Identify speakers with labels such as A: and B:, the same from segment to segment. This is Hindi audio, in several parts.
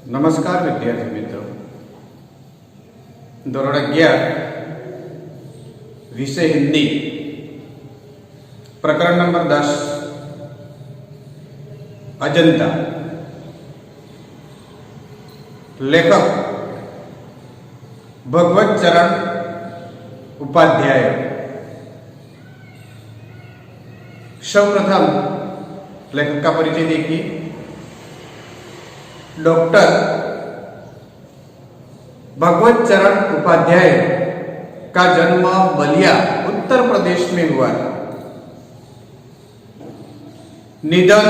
A: नमस्कार विद्यार्थी मित्रों, धोरण 11 विषय हिंदी, प्रकरण नंबर 10 अजंता। लेखक भगवत चरण उपाध्याय। सर्वप्रथम लेखक का परिचय देखिए। डॉक्टर भगवत चरण उपाध्याय का जन्म बलिया उत्तर प्रदेश में हुआ। निधन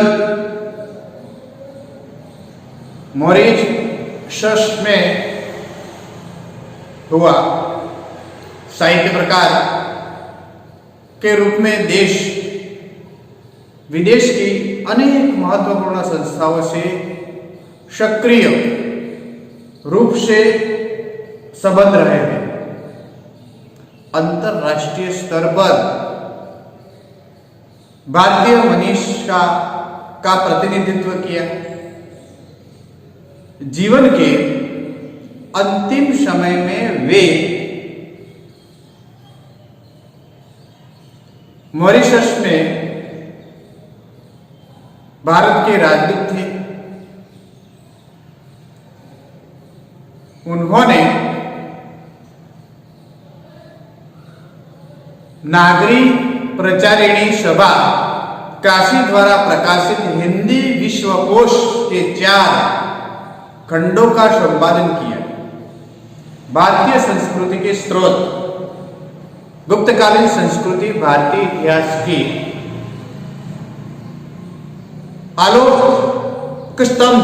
A: मॉरिशस में हुआ। साहित्य प्रकार के रूप में देश विदेश की अनेक महत्वपूर्ण संस्थाओं से सक्रिय रूप से संबंध रहे हैं। अंतरराष्ट्रीय स्तर पर भारतीय मनीषा का प्रतिनिधित्व किया। जीवन के अंतिम समय में वे मॉरिशस में भारत के राजदूत थे। उन्होंने नागरी प्रचारिणी सभा काशी द्वारा प्रकाशित हिंदी विश्वकोश के 4 खंडों का संपादन किया। भारतीय संस्कृति के स्रोत, गुप्तकालीन संस्कृति, भारतीय इतिहास की आलोक स्तंभ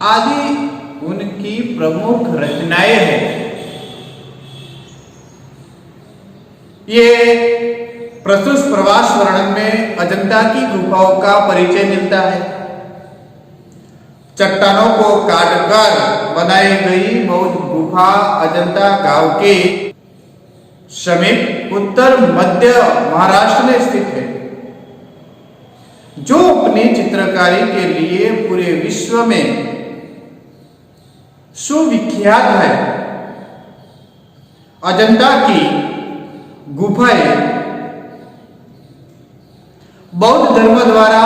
A: आदि उनकी प्रमुख रचनाएं हैं। ये प्रस्तुत प्रवास वर्णन में अजंता की गुफाओं का परिचय मिलता है। चट्टानों को काटकर बनाई गई बौद्ध गुफा अजंता गांव के समीप उत्तर मध्य महाराष्ट्र में स्थित है, जो अपनी चित्रकारी के लिए पूरे विश्व में सुविख्यात है। अजंता की गुफाएं बौद्ध धर्म द्वारा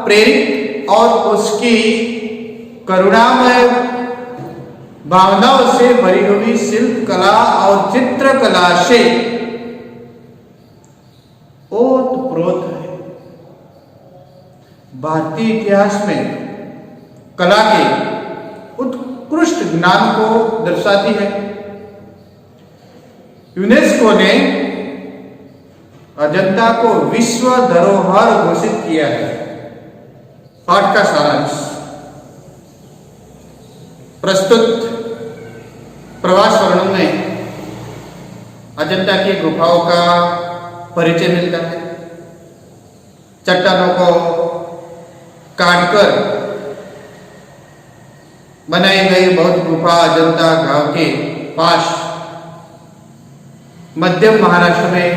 A: प्रेरित और उसकी करुणामय भावनाओं से भरी हुई शिल्प कला और चित्रकला से ओतप्रोत है। भारतीय इतिहास में कला के उत्कृष्ट ज्ञान को दर्शाती है। यूनेस्को ने अजंता को विश्व धरोहर घोषित किया है। पाठ का सारांश। प्रस्तुत प्रवास वर्णन में अजंता की गुफाओं का परिचय मिलता है। चट्टानों को काटकर बनाई गई बौद्ध गुफा अजंता गांव के पास मध्य महाराष्ट्र में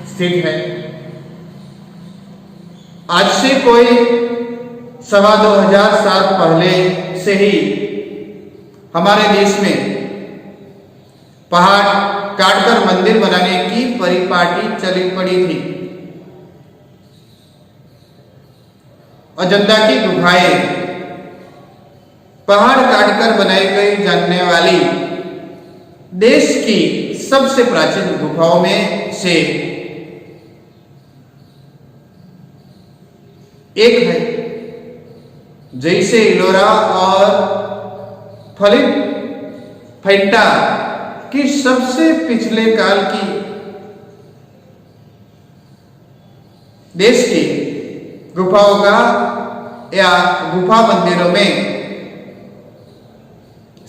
A: स्थित है। आज से कोई 2500 साल पहले से ही हमारे देश में पहाड़ काटकर मंदिर बनाने की परिपाटी चली पड़ी थी। अजंता की गुफाएं पहाड़ काटकर बनाई गई जानने वाली देश की सबसे प्राचीन गुफाओं में से एक है। जैसे इलोरा और फलिफेंटा की सबसे पिछले काल की देश की गुफाओं का या गुफा मंदिरों में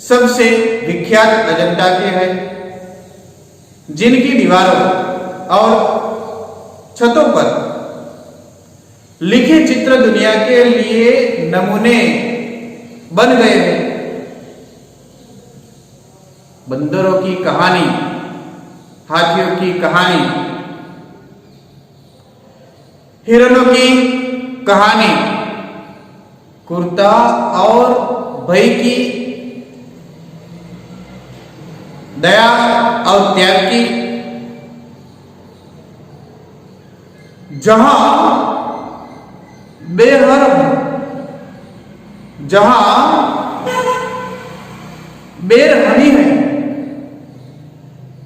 A: सबसे विख्यात अजंता के है, जिनकी दीवारों और छतों पर लिखे चित्र दुनिया के लिए नमूने बन गए हैं। बंदरों की कहानी, हाथियों की कहानी, हिरणों की कहानी, कुर्ता और भय की, दया और त्याग की, जहां बेरहमी है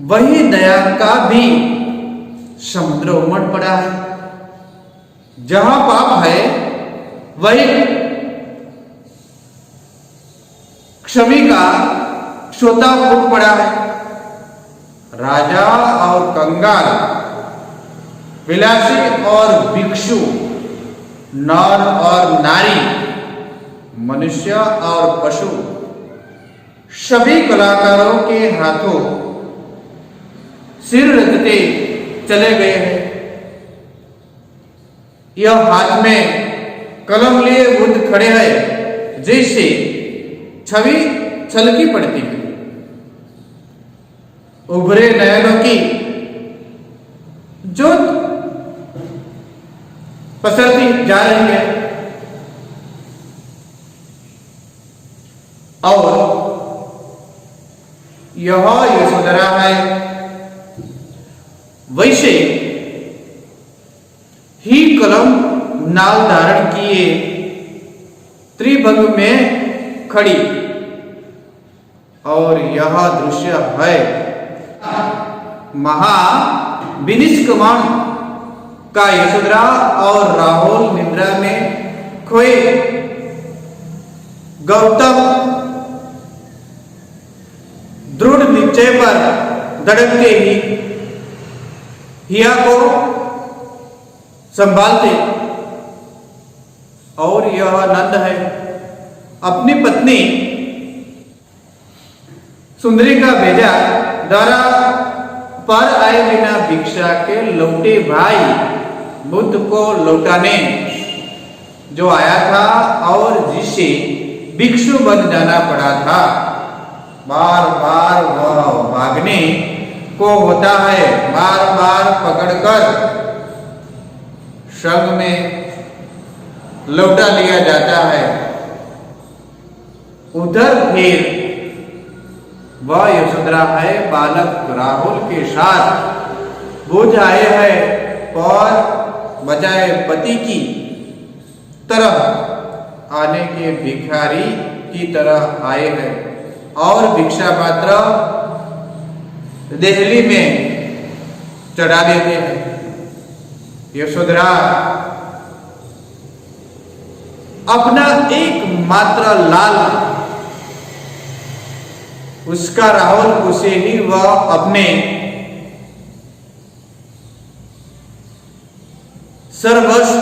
A: वही दया का भी समुद्र उमड़ पड़ा है। जहां पाप है वही क्षमी का श्रोता फूट पड़ा है। राजा और कंगाल, विलासी और भिक्षु, नर और नारी, मनुष्य और पशु, सभी कलाकारों के हाथों सिर रखते चले गए हैं। यह हाथ में कलम लिए बुद्ध खड़े हैं, जैसे छवि छलकी पड़ती है। उभरे नयनों की ज्योत पसरती जा रही है और यह यशोधरा है। वैसे ही कलम नाल धारण किए त्रिभंग में खड़ी और यह दृश्य है महाविनिष्कमण का। यशोधरा और राहुल निद्रा में खोए गौतम दृढ़ निश्चय पर धड़कते ही हिया को संभालते और यह नंद है अपनी पत्नी सुंदरी का भेजा द्वारा पर आए बिना भिक्षा के लौटे भाई बुद्ध को लौटाने जो आया था और जिसे भिक्षु बन जाना पड़ा था। बार बार वह भागने को होता है, बार बार पकड़कर संग में लौटा लिया जाता है। उधर फिर वह यशोधरा है बालक राहुल के साथ बुझ आए हैं और बजाय पति की तरह आने के भिखारी की तरह आए हैं और भिक्षा पात्र देहली में चढ़ा देते हैं। यशोधरा अपना एकमात्र लाल उसका राहुल, उसे ही वह अपने सर्वस्व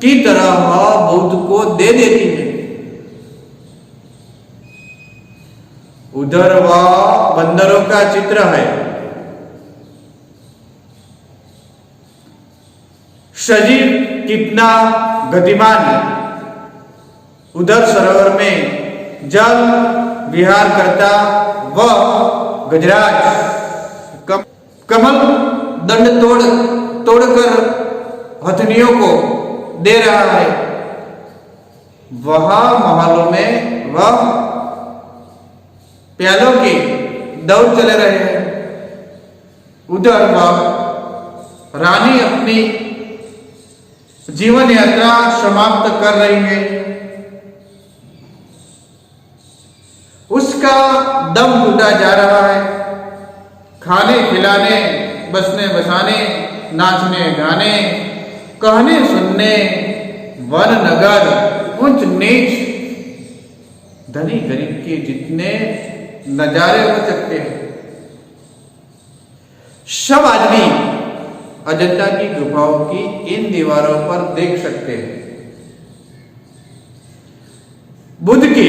A: की तरह वह बुद्ध को दे देती है। उधर वह बंदरों का चित्र है। शरीर कितना गतिमान है। उधर सरोवर में जल विहार करता वह गजराज कमल दंड तोड़कर हथनियों को दे रहा है। वह महलों में वह प्यालों के दौड़ चले रहे हैं। उधर वह रानी अपनी जीवन यात्रा समाप्त कर रही है। उसका दम घुटा जा रहा है। खाने खिलाने, बसने बसाने, नाचने गाने, कहने सुनने, वन नगर, ऊंच नीच, धनी गरीब के जितने नजारे हो सकते हैं सब आदमी अजंता की गुफाओं की इन दीवारों पर देख सकते हैं। बुद्ध के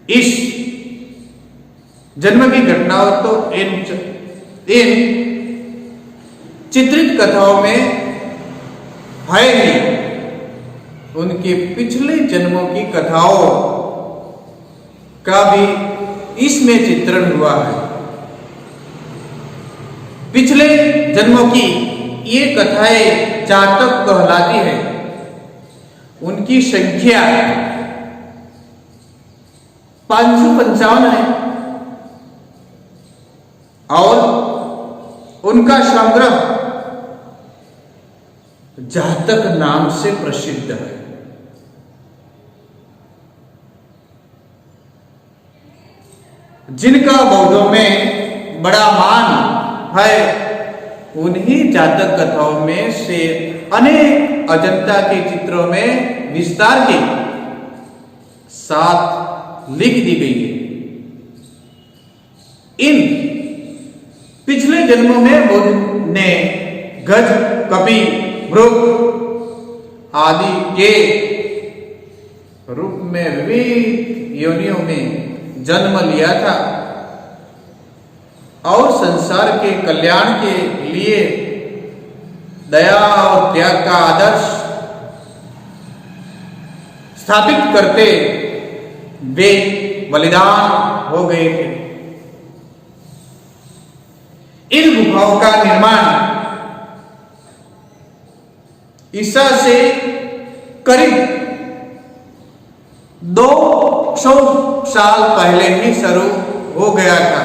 A: इस जन्म की घटनाओं तो इन चित्रित कथाओं में है ही। उनके पिछले जन्मों की कथाओं का भी इसमें चित्रण हुआ है। पिछले जन्मों की ये कथाएं जातक कहलाती है। उनकी संख्या 555 है और उनका संग्रह जातक नाम से प्रसिद्ध है। जिनका बौद्धों में बड़ा मान है, उन्हीं जातक कथाओं में से अनेक अजंता के चित्रों में विस्तार के साथ लिख दी गई है। इन पिछले जन्मों में बुद्ध ने गज, कपि, मृग आदि के रूप में विविध योनियों में जन्म लिया था और संसार के कल्याण के लिए दया और त्याग का आदर्श स्थापित करते वे बलिदान हो गए थे। इन गुफाओं का निर्माण ईसा से करीब 200 साल पहले ही शुरू हो गया था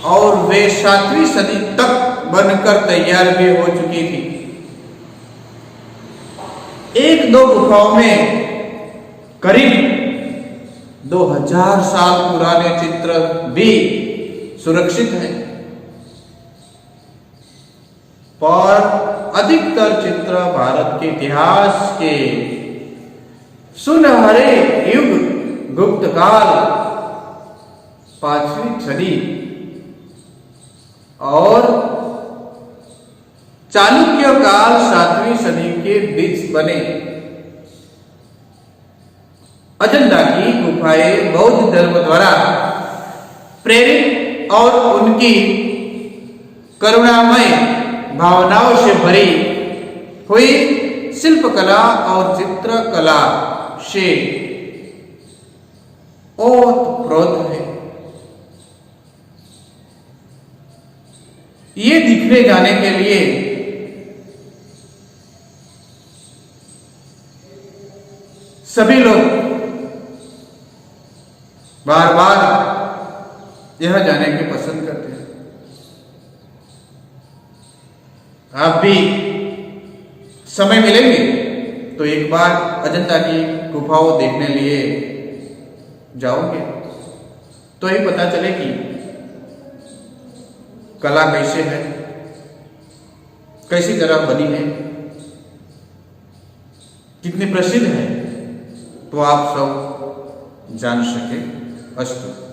A: और वे 7वीं सदी तक बनकर तैयार भी हो चुकी थी। एक दो गुफाओं में करीब 2000 साल पुराने चित्र भी सुरक्षित हैं, पर अधिकतर चित्र भारत के इतिहास के सुनहरे युग गुप्त काल 5वीं सदी और चालुक्य काल 7वीं सदी के बीच बने। अजंता की गुफाएं बौद्ध धर्म द्वारा प्रेरित और उनकी करुणामय भावनाओं से भरी हुई शिल्पकला और चित्रकला से ओतप्रोत है। ये दिखने जाने के लिए सभी लोग बार बार यह जाने के पसंद करते हैं। आप भी समय मिलेंगे तो एक बार अजंता की गुफाओं देखने लिए जाओगे तो ही पता चले कि कला कैसे है, कैसी तरह बनी है, कितनी प्रसिद्ध है, तो आप सब जान सके। अस्तु।